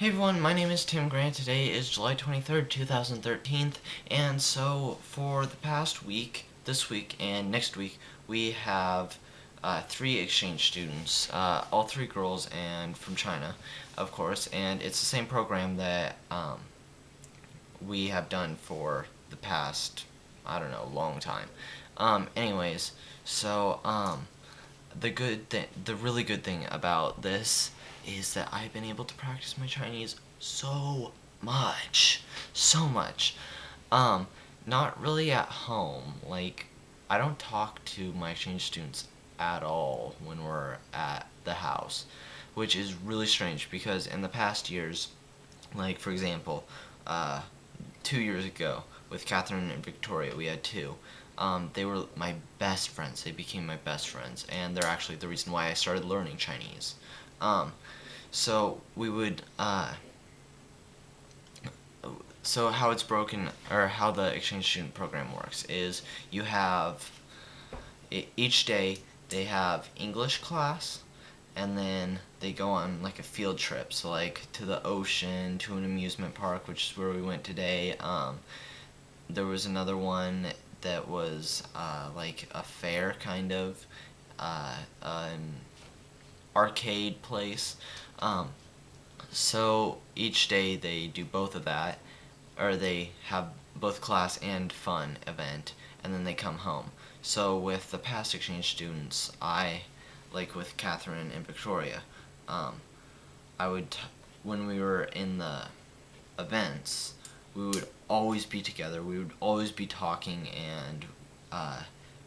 Hey everyone, my name is Tim Grant. Today is July 23rd, 2013, and so for the past week, this week, and next week, we have three exchange students, all three girls and from China, of course, and it's the same program that we have done for the past, I don't know, long time. Anyways, so the really good thing about this is that I've been able to practice my Chinese so much. Um, Not really at home. Like, I don't talk to my exchange students at all when we're at the house, which is really strange because in the past years, like for example, uh, 2 years ago with Catherine and Victoria, we had two. They were my best friends. They became my best friends, and they're actually the reason why I started learning Chinese. Um, so we would, so how it's broken, or how the exchange student program works, is you have each day they have English class, and then they go on like a field trip, so like to the ocean, to an amusement park, which is where we went today. There was another one that was like a fair kind of, an arcade place. Um, so each day they do both of that, or they have both class and fun event, and then they come home. So with the past exchange students, like with Catherine and Victoria, um, I would, when we were in the events, we would always be together. We would always be talking, and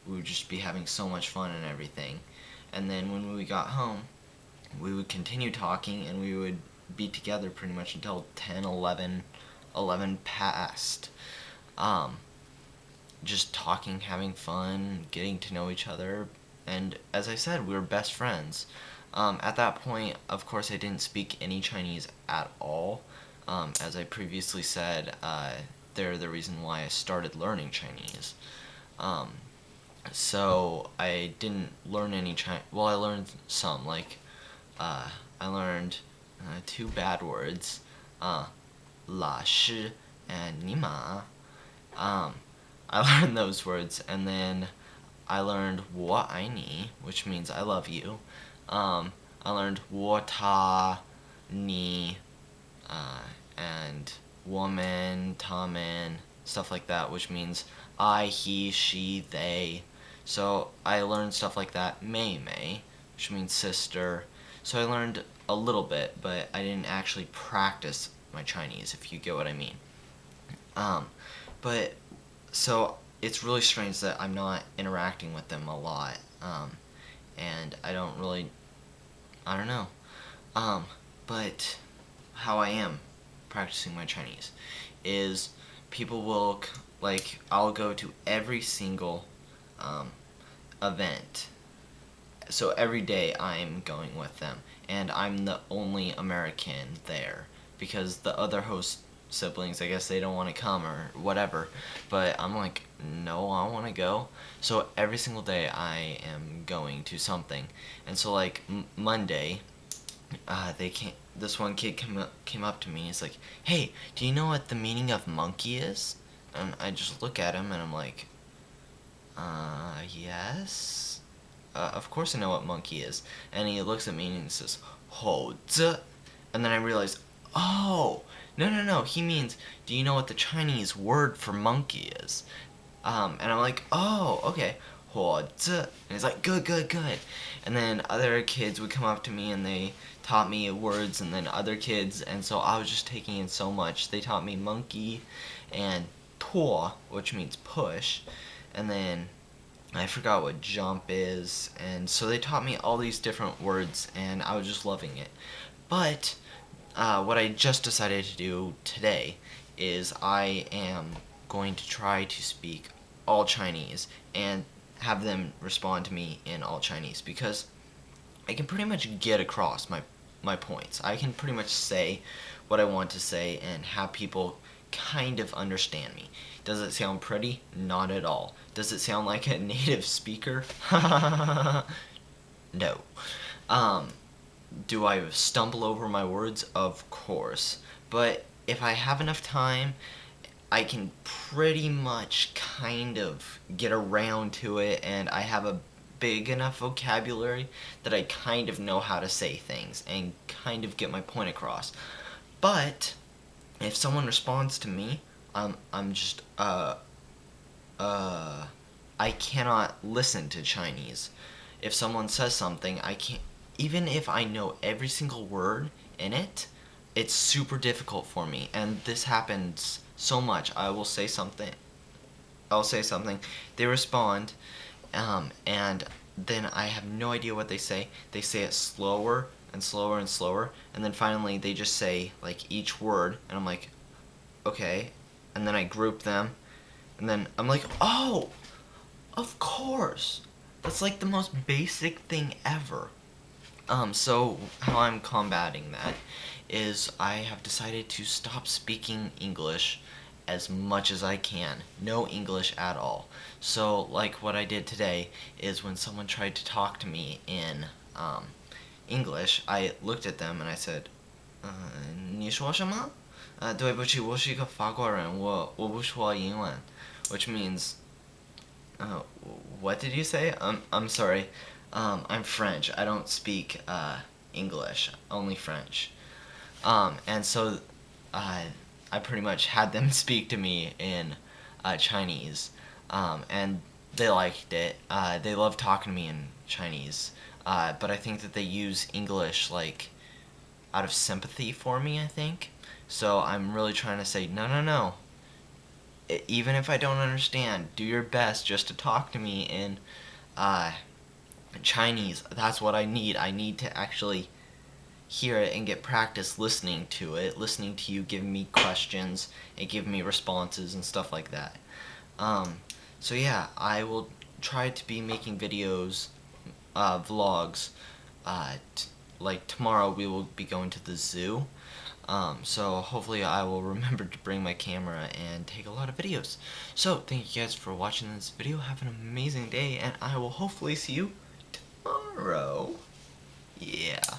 we would just be having so much fun and everything. And then when we got home, we would continue talking, and we would be together pretty much until 10, 11 past. Um, just talking, having fun, getting to know each other, and as I said, we were best friends. At that point, of course, I didn't speak any Chinese at all. As I previously said, they're the reason why I started learning Chinese. Um, so I didn't learn any Chinese. Well, I learned some. Like, I learned two bad words, 老师 and 尼玛. Um, I learned those words, and then I learned 我爱你, which means I love you. I learned 我他你, and woman, 他们, stuff like that, which means I, he, she, they. So I learned stuff like that. 妹妹, which means sister. So I learned a little bit, but I didn't actually practice my Chinese, if you get what I mean. Um, but so it's really strange that I'm not interacting with them a lot, and I don't know. Um, but how I am practicing my Chinese is people will like I'll go to every single um, event. So every day I'm going with them, and I'm the only American there because the other host siblings, I guess they don't want to come or whatever, but I'm like, no, I want to go. So every single day I am going to something, and so like Monday, they came. This one kid came up to me. He's like, "Hey, do you know what the meaning of monkey is?" And I just look at him and I'm like, yes. Of course I know what monkey is. And he looks at me and he says, 猴子. And then I realize, oh, no, no, no. He means, do you know what the Chinese word for monkey is? And I'm like, oh, okay. 猴子. And he's like, good, good, good. And then other kids would come up to me and they taught me words, and then other kids, and so I was just taking in so much. They taught me monkey and 拖, which means push, and then I forgot what jump is, and so they taught me all these different words, and I was just loving it. But what I just decided to do today is I am going to try to speak all Chinese and have them respond to me in all Chinese, because I can pretty much get across my points. I can pretty much say what I want to say and have people kind of understand me. Does it sound pretty? Not at all. Does it sound like a native speaker? No. Um, do I stumble over my words? Of course. But if I have enough time, I can pretty much kind of get around to it, and I have a big enough vocabulary that I kind of know how to say things and kind of get my point across. But if someone responds to me, I'm just I cannot listen to Chinese. If someone says something, I can't, even if I know every single word in it, it's super difficult for me. And this happens so much. I'll say something, they respond, and then I have no idea what they say. They say it slower and slower and slower, and then finally they just say like each word, and I'm like, okay, and then I group them, and then I'm like, oh, of course. That's like the most basic thing ever. So how I'm combating that is I have decided to stop speaking English as much as I can. No English at all. So like what I did today is when someone tried to talk to me in English, I looked at them and I said, 你说什么？对不起，我是一个法国人，我不说英文, which means, what did you say? I'm sorry. I'm French. I don't speak English, only French. And so I pretty much had them speak to me in Chinese, and they liked it. They love talking to me in Chinese, but I think that they use English like out of sympathy for me, I think. So I'm really trying to say, no, no, no. Even if I don't understand, do your best just to talk to me in Chinese. That's what I need. I need to actually hear it and get practice listening to it, listening to you giving me questions and giving me responses and stuff like that. So yeah, I will try to be making videos, vlogs. Like tomorrow we will be going to the zoo. So hopefully I will remember to bring my camera and take a lot of videos. So thank you guys for watching this video. Have an amazing day, and I will hopefully see you tomorrow. Yeah.